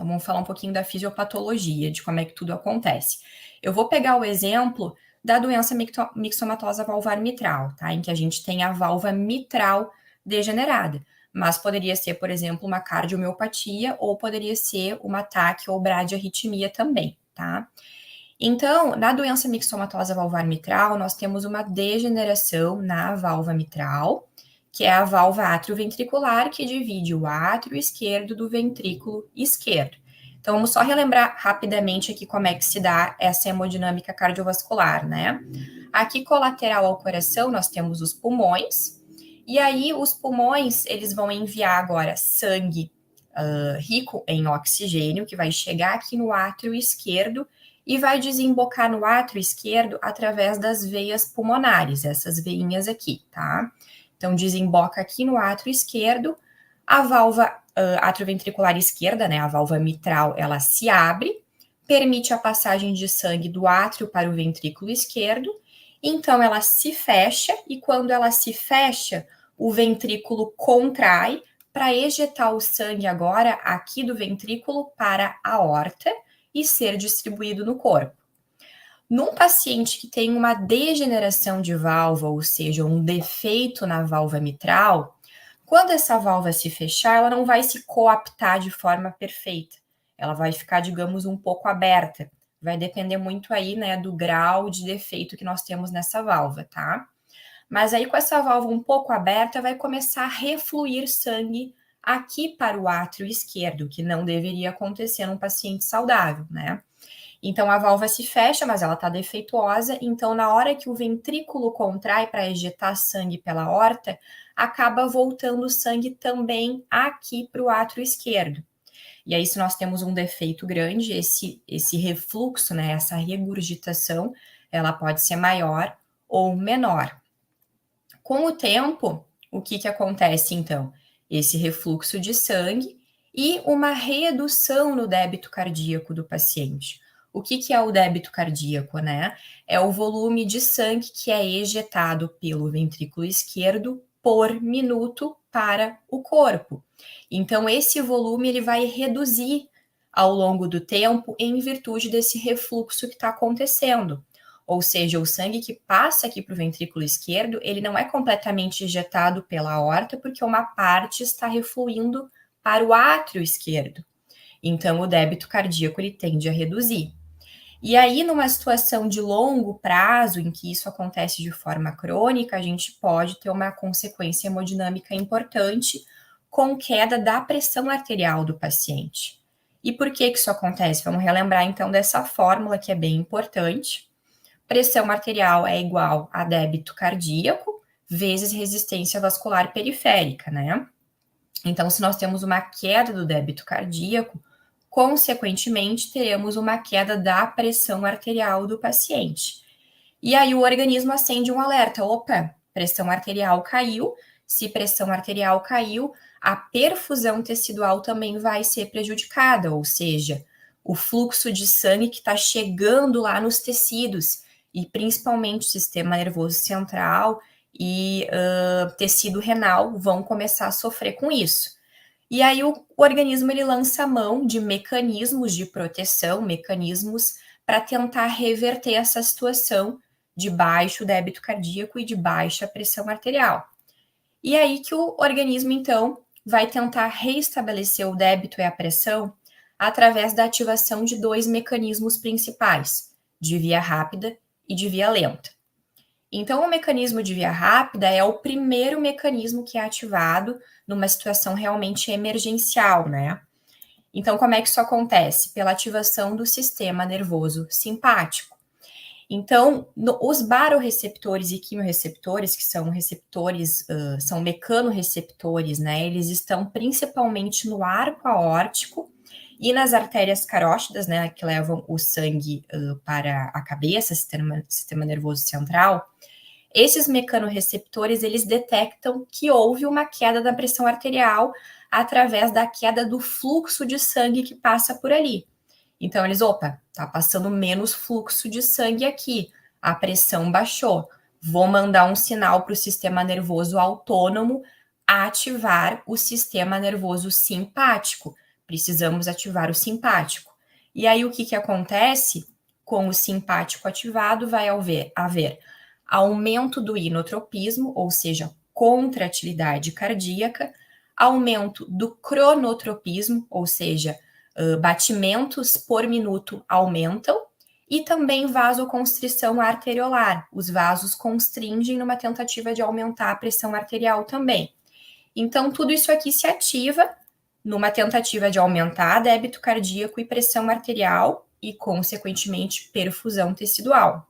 Então, vamos falar um pouquinho da fisiopatologia, de como é que tudo acontece. Eu vou pegar o exemplo da doença mixomatosa valvar mitral, tá? Em que a gente tem a válvula mitral degenerada. Mas poderia ser, por exemplo, uma cardiomiopatia ou poderia ser uma ataque ou bradiarritmia também, tá? Então, na doença mixomatosa valvar mitral, nós temos uma degeneração na válvula mitral, que é a válvula atrioventricular, que divide o átrio esquerdo do ventrículo esquerdo. Então, vamos só relembrar rapidamente aqui como é que se dá essa hemodinâmica cardiovascular, né? Aqui, colateral ao coração, nós temos os pulmões, e aí os pulmões, eles vão enviar agora sangue rico em oxigênio, que vai chegar aqui no átrio esquerdo, e vai desembocar no átrio esquerdo através das veias pulmonares, essas veinhas aqui, tá? Então, desemboca aqui no átrio esquerdo, a válvula atrioventricular esquerda, né, a válvula mitral, ela se abre, permite a passagem de sangue do átrio para o ventrículo esquerdo, então ela se fecha, e quando ela se fecha, o ventrículo contrai para ejetar o sangue agora aqui do ventrículo para a aorta, e ser distribuído no corpo. Num paciente que tem uma degeneração de válvula, ou seja, um defeito na válvula mitral, quando essa válvula se fechar, ela não vai se coaptar de forma perfeita. Ela vai ficar, digamos, um pouco aberta. Vai depender muito aí, né, do grau de defeito que nós temos nessa válvula, tá? Mas aí, com essa válvula um pouco aberta, vai começar a refluir sangue aqui para o átrio esquerdo, que não deveria acontecer num paciente saudável, né? Então, a válvula se fecha, mas ela está defeituosa, então na hora que o ventrículo contrai para ejetar sangue pela aorta, acaba voltando sangue também aqui para o átrio esquerdo. E aí, se nós temos um defeito grande, esse refluxo, né, essa regurgitação, ela pode ser maior ou menor. Com o tempo, o que acontece então? Esse refluxo de sangue e uma redução no débito cardíaco do paciente. O que é o débito cardíaco, né? É o volume de sangue que é ejetado pelo ventrículo esquerdo por minuto para o corpo. Então, esse volume ele vai reduzir ao longo do tempo em virtude desse refluxo que está acontecendo. Ou seja, o sangue que passa aqui para o ventrículo esquerdo, ele não é completamente ejetado pela aorta, porque uma parte está refluindo para o átrio esquerdo. Então, o débito cardíaco ele tende a reduzir. E aí, numa situação de longo prazo, em que isso acontece de forma crônica, a gente pode ter uma consequência hemodinâmica importante com queda da pressão arterial do paciente. E por que isso acontece? Vamos relembrar, então, dessa fórmula que é bem importante. Pressão arterial é igual a débito cardíaco vezes resistência vascular periférica, né? Então, se nós temos uma queda do débito cardíaco, consequentemente, teremos uma queda da pressão arterial do paciente. E aí o organismo acende um alerta: opa, pressão arterial caiu. Se pressão arterial caiu, a perfusão tecidual também vai ser prejudicada, ou seja, o fluxo de sangue que está chegando lá nos tecidos, e principalmente o sistema nervoso central e tecido renal vão começar a sofrer com isso. E aí o organismo ele lança mão de mecanismos de proteção, mecanismos para tentar reverter essa situação de baixo débito cardíaco e de baixa pressão arterial. E aí que o organismo, então, vai tentar reestabelecer o débito e a pressão através da ativação de dois mecanismos principais, de via rápida e de via lenta. Então, o mecanismo de via rápida é o primeiro mecanismo que é ativado numa situação realmente emergencial, né? Então, como é que isso acontece? Pela ativação do sistema nervoso simpático. Então, os barorreceptores e quimiorreceptores, que são receptores, são mecanorreceptores, né? Eles estão principalmente no arco aórtico e nas artérias carótidas, né? Que levam o sangue para a cabeça, sistema nervoso central. Esses mecanorreceptores, eles detectam que houve uma queda da pressão arterial através da queda do fluxo de sangue que passa por ali. Então, eles, opa, tá passando menos fluxo de sangue aqui, a pressão baixou. Vou mandar um sinal para o sistema nervoso autônomo ativar o sistema nervoso simpático, Precisamos ativar o simpático. E aí, o que acontece? Com o simpático ativado, vai haver aumento do inotropismo, ou seja, contratilidade cardíaca, aumento do cronotropismo, ou seja, batimentos por minuto aumentam, e também vasoconstrição arteriolar. Os vasos constringem numa tentativa de aumentar a pressão arterial também. Então, tudo isso aqui se ativa numa tentativa de aumentar débito cardíaco e pressão arterial e, consequentemente, perfusão tecidual.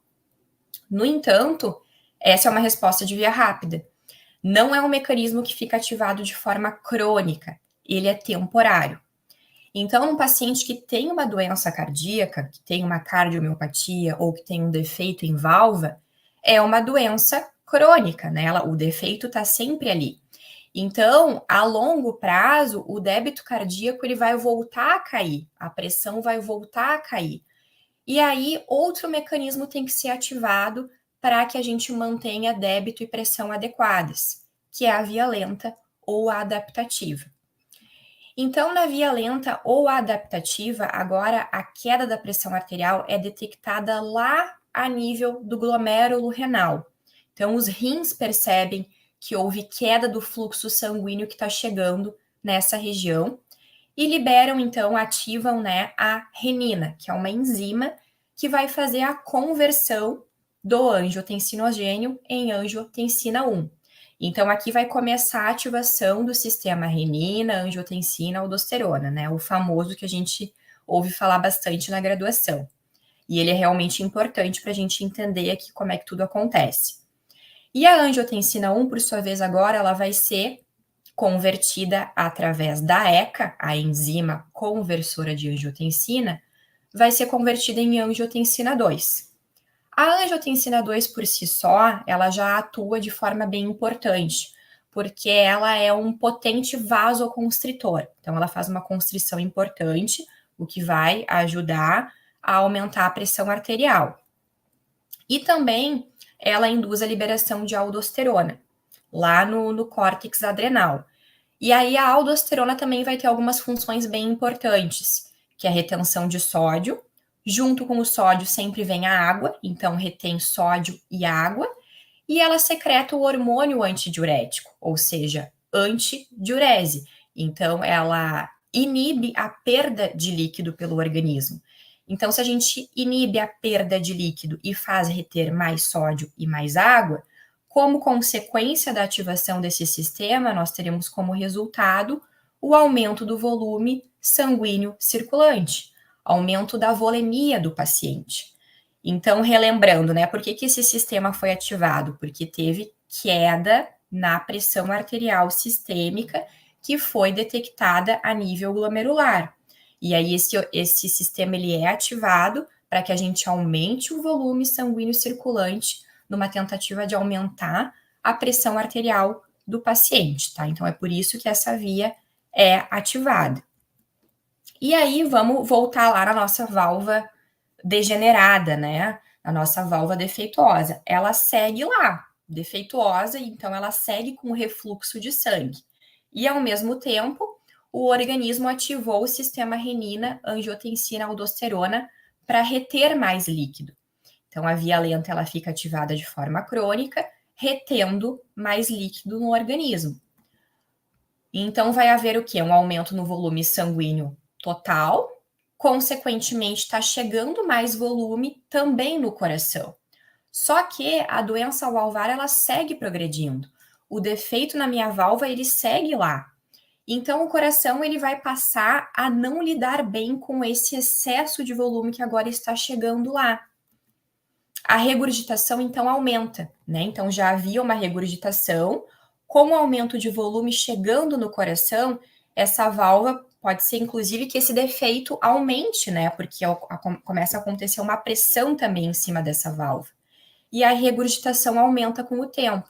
No entanto, essa é uma resposta de via rápida. Não é um mecanismo que fica ativado de forma crônica, ele é temporário. Então, um paciente que tem uma doença cardíaca, que tem uma cardiomiopatia ou que tem um defeito em valva, é uma doença crônica, né? O defeito está sempre ali. Então, a longo prazo, o débito cardíaco ele vai voltar a cair, a pressão vai voltar a cair. E aí, outro mecanismo tem que ser ativado para que a gente mantenha débito e pressão adequadas, que é a via lenta ou a adaptativa. Então, na via lenta ou adaptativa, agora a queda da pressão arterial é detectada lá a nível do glomérulo renal. Então, os rins percebem que houve queda do fluxo sanguíneo que está chegando nessa região e liberam, então, ativam, né, a renina, que é uma enzima que vai fazer a conversão do angiotensinogênio em angiotensina 1. Então, aqui vai começar a ativação do sistema renina, angiotensina, aldosterona, né, o famoso que a gente ouve falar bastante na graduação. E ele é realmente importante para a gente entender aqui como é que tudo acontece. E a angiotensina 1, por sua vez, agora ela vai ser convertida através da ECA, a enzima conversora de angiotensina, vai ser convertida em angiotensina 2. A angiotensina 2 por si só, ela já atua de forma bem importante, porque ela é um potente vasoconstritor. Então, ela faz uma constrição importante, o que vai ajudar a aumentar a pressão arterial. E também ela induz a liberação de aldosterona, lá no córtex adrenal. E aí a aldosterona também vai ter algumas funções bem importantes, que é a retenção de sódio. Junto com o sódio sempre vem a água, então retém sódio e água. E ela secreta o hormônio antidiurético, ou seja, antidiurese. Então ela inibe a perda de líquido pelo organismo. Então, se a gente inibe a perda de líquido e faz reter mais sódio e mais água, como consequência da ativação desse sistema, nós teremos como resultado o aumento do volume sanguíneo circulante, aumento da volemia do paciente. Então, relembrando, né, por que esse sistema foi ativado? Porque teve queda na pressão arterial sistêmica que foi detectada a nível glomerular. E aí esse sistema ele é ativado para que a gente aumente o volume sanguíneo circulante numa tentativa de aumentar a pressão arterial do paciente, tá? Então é por isso que essa via é ativada. E aí vamos voltar lá na nossa válvula degenerada, né? A nossa válvula defeituosa. Ela segue lá, defeituosa, então ela segue com o refluxo de sangue. E ao mesmo tempo, o organismo ativou o sistema renina, angiotensina, aldosterona para reter mais líquido. Então a via lenta ela fica ativada de forma crônica, retendo mais líquido no organismo. Então vai haver o quê? Um aumento no volume sanguíneo total, consequentemente está chegando mais volume também no coração. Só que a doença valvar ela segue progredindo. O defeito na minha válvula ele segue lá. Então o coração ele vai passar a não lidar bem com esse excesso de volume que agora está chegando lá. A regurgitação então aumenta, né? Então já havia uma regurgitação, com o aumento de volume chegando no coração, essa válvula pode ser inclusive que esse defeito aumente, né? Porque começa a acontecer uma pressão também em cima dessa válvula. E a regurgitação aumenta com o tempo.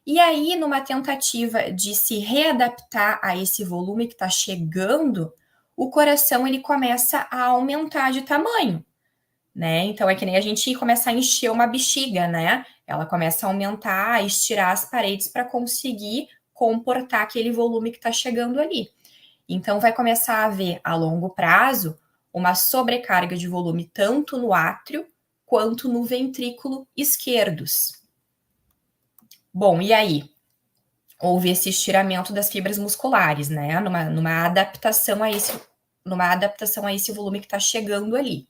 E aí, numa tentativa de se readaptar a esse volume que está chegando, o coração ele começa a aumentar de tamanho, né? Então é que nem a gente começar a encher uma bexiga, né? Ela começa a aumentar, a estirar as paredes para conseguir comportar aquele volume que está chegando ali. Então, vai começar a haver, a longo prazo, uma sobrecarga de volume tanto no átrio quanto no ventrículo esquerdos. Bom, e aí? Houve esse estiramento das fibras musculares, né? Numa adaptação a esse volume que está chegando ali.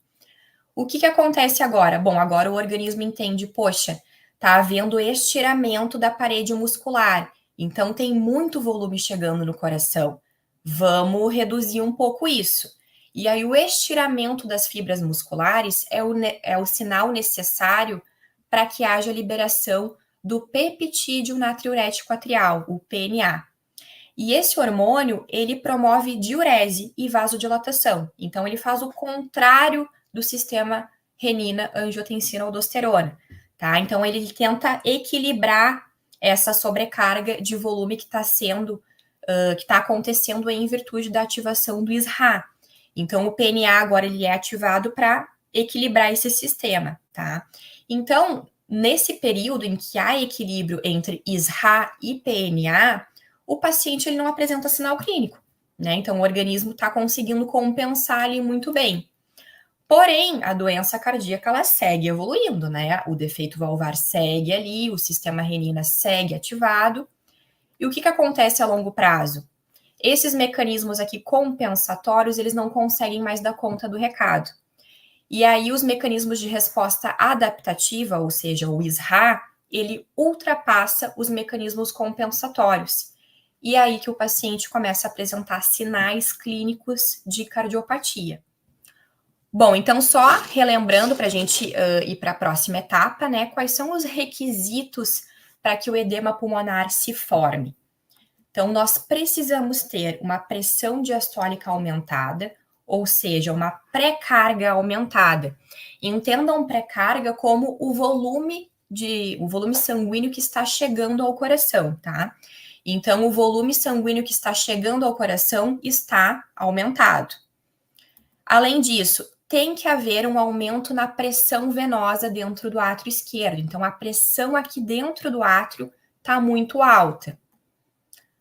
O que acontece agora? Bom, agora o organismo entende, poxa, tá havendo estiramento da parede muscular, então tem muito volume chegando no coração. Vamos reduzir um pouco isso. E aí o estiramento das fibras musculares é o sinal necessário para que haja liberação do peptídeo natriurético atrial, o PNA. E esse hormônio, ele promove diurese e vasodilatação. Então, ele faz o contrário do sistema renina-angiotensina-aldosterona, tá? Então, ele tenta equilibrar essa sobrecarga de volume que está acontecendo em virtude da ativação do SRA. Então, o PNA agora ele é ativado para equilibrar esse sistema, tá? Então, nesse período em que há equilíbrio entre SRA e PNA, o paciente ele não apresenta sinal clínico, né? Então, o organismo está conseguindo compensar ali muito bem. Porém, a doença cardíaca, ela segue evoluindo, né? O defeito valvar segue ali, o sistema renina segue ativado. E o que acontece a longo prazo? Esses mecanismos aqui compensatórios, eles não conseguem mais dar conta do recado. E aí, os mecanismos de resposta adaptativa, ou seja, o SRA, ele ultrapassa os mecanismos compensatórios. E aí que o paciente começa a apresentar sinais clínicos de cardiopatia. Bom, então só relembrando para a gente ir para a próxima etapa, né? Quais são os requisitos para que o edema pulmonar se forme? Então, nós precisamos ter uma pressão diastólica aumentada, ou seja, uma pré-carga aumentada. Entendam pré-carga como o volume sanguíneo que está chegando ao coração, tá? Então, o volume sanguíneo que está chegando ao coração está aumentado. Além disso, tem que haver um aumento na pressão venosa dentro do átrio esquerdo. Então, a pressão aqui dentro do átrio está muito alta.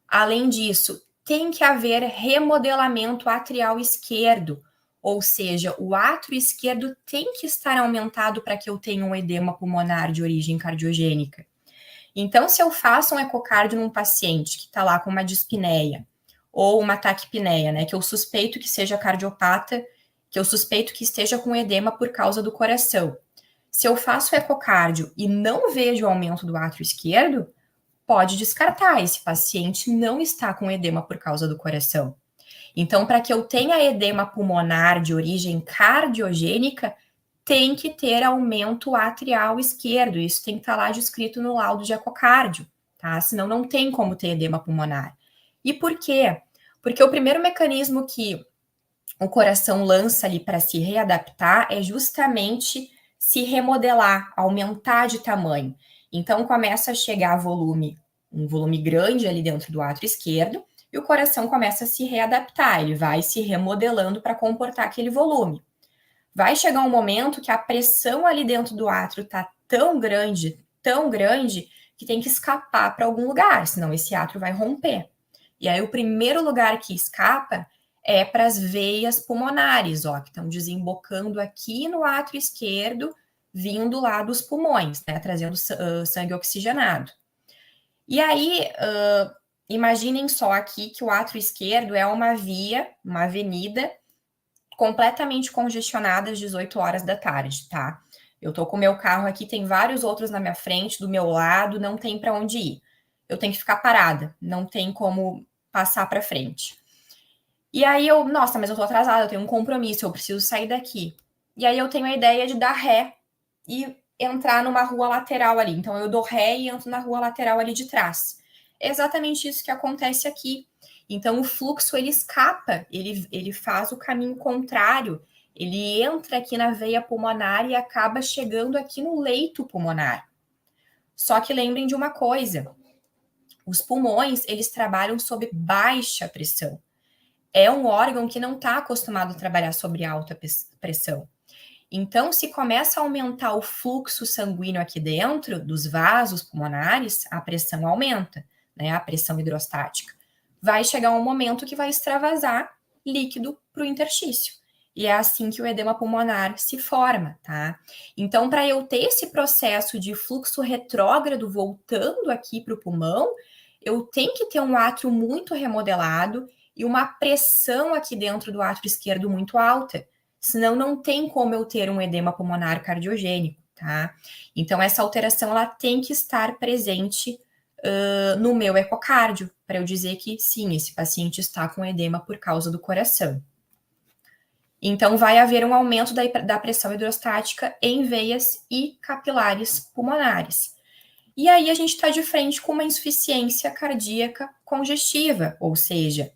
Além disso, tem que haver remodelamento atrial esquerdo, ou seja, o átrio esquerdo tem que estar aumentado para que eu tenha um edema pulmonar de origem cardiogênica. Então, se eu faço um ecocardio num paciente que está lá com uma dispneia ou uma taquipneia, né, que eu suspeito que seja cardiopata, que eu suspeito que esteja com edema por causa do coração. Se eu faço ecocardio e não vejo o aumento do átrio esquerdo, pode descartar, esse paciente não está com edema por causa do coração. Então, para que eu tenha edema pulmonar de origem cardiogênica, tem que ter aumento atrial esquerdo. Isso tem que estar lá descrito no laudo de ecocárdio, tá? Senão não tem como ter edema pulmonar. E por quê? Porque o primeiro mecanismo que o coração lança ali para se readaptar é justamente se remodelar, aumentar de tamanho. Então, começa a chegar um volume grande ali dentro do átrio esquerdo, e o coração começa a se readaptar, ele vai se remodelando para comportar aquele volume. Vai chegar um momento que a pressão ali dentro do átrio está tão grande, que tem que escapar para algum lugar, senão esse átrio vai romper. E aí, o primeiro lugar que escapa é para as veias pulmonares, ó, que estão desembocando aqui no átrio esquerdo, vindo lá dos pulmões, né, trazendo sangue oxigenado. E aí, imaginem só aqui que o átrio esquerdo é uma via, uma avenida, completamente congestionada às 18 horas da tarde, tá? Eu tô com o meu carro aqui, tem vários outros na minha frente, do meu lado, não tem para onde ir. Eu tenho que ficar parada, não tem como passar para frente. E aí nossa, mas eu tô atrasada, eu tenho um compromisso, eu preciso sair daqui. E aí eu tenho a ideia de dar ré e entrar numa rua lateral ali. Então eu dou ré e entro na rua lateral ali de trás. É exatamente isso que acontece aqui. Então o fluxo ele escapa, ele faz o caminho contrário, ele entra aqui na veia pulmonar e acaba chegando aqui no leito pulmonar. Só que lembrem de uma coisa, os pulmões eles trabalham sob baixa pressão. É um órgão que não está acostumado a trabalhar sobre alta pressão. Então, se começa a aumentar o fluxo sanguíneo aqui dentro dos vasos pulmonares, a pressão aumenta, né? A pressão hidrostática. vai chegar um momento que vai extravasar líquido para o interstício. E é assim que o edema pulmonar se forma, tá? Então, para eu ter esse processo de fluxo retrógrado voltando aqui para o pulmão, eu tenho que ter um átrio muito remodelado e uma pressão aqui dentro do átrio esquerdo muito alta. Senão, não tem como eu ter um edema pulmonar cardiogênico, tá? Então, essa alteração, ela tem que estar presente no meu ecocardio, para eu dizer que sim, esse paciente está com edema por causa do coração. Então, vai haver um aumento da pressão hidrostática em veias e capilares pulmonares. E aí a gente está de frente com uma insuficiência cardíaca congestiva, ou seja,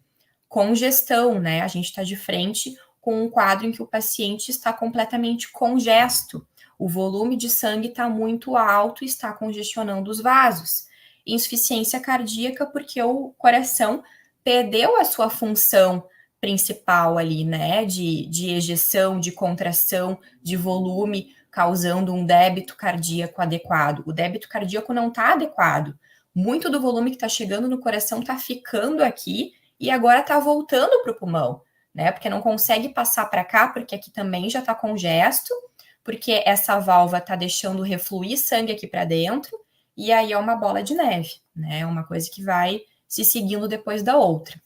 congestão, né? A gente está de frente com um quadro em que o paciente está completamente congesto. O volume de sangue está muito alto e está congestionando os vasos. Insuficiência cardíaca porque o coração perdeu a sua função principal ali, né? De ejeção, de contração, de volume, causando um débito cardíaco adequado. O débito cardíaco não está adequado. Muito do volume que está chegando no coração está ficando aqui e agora está voltando para o pulmão, né? Porque não consegue passar para cá, porque aqui também já está congesto, porque essa válvula está deixando refluir sangue aqui para dentro, e aí é uma bola de neve, né? É uma coisa que vai se seguindo depois da outra.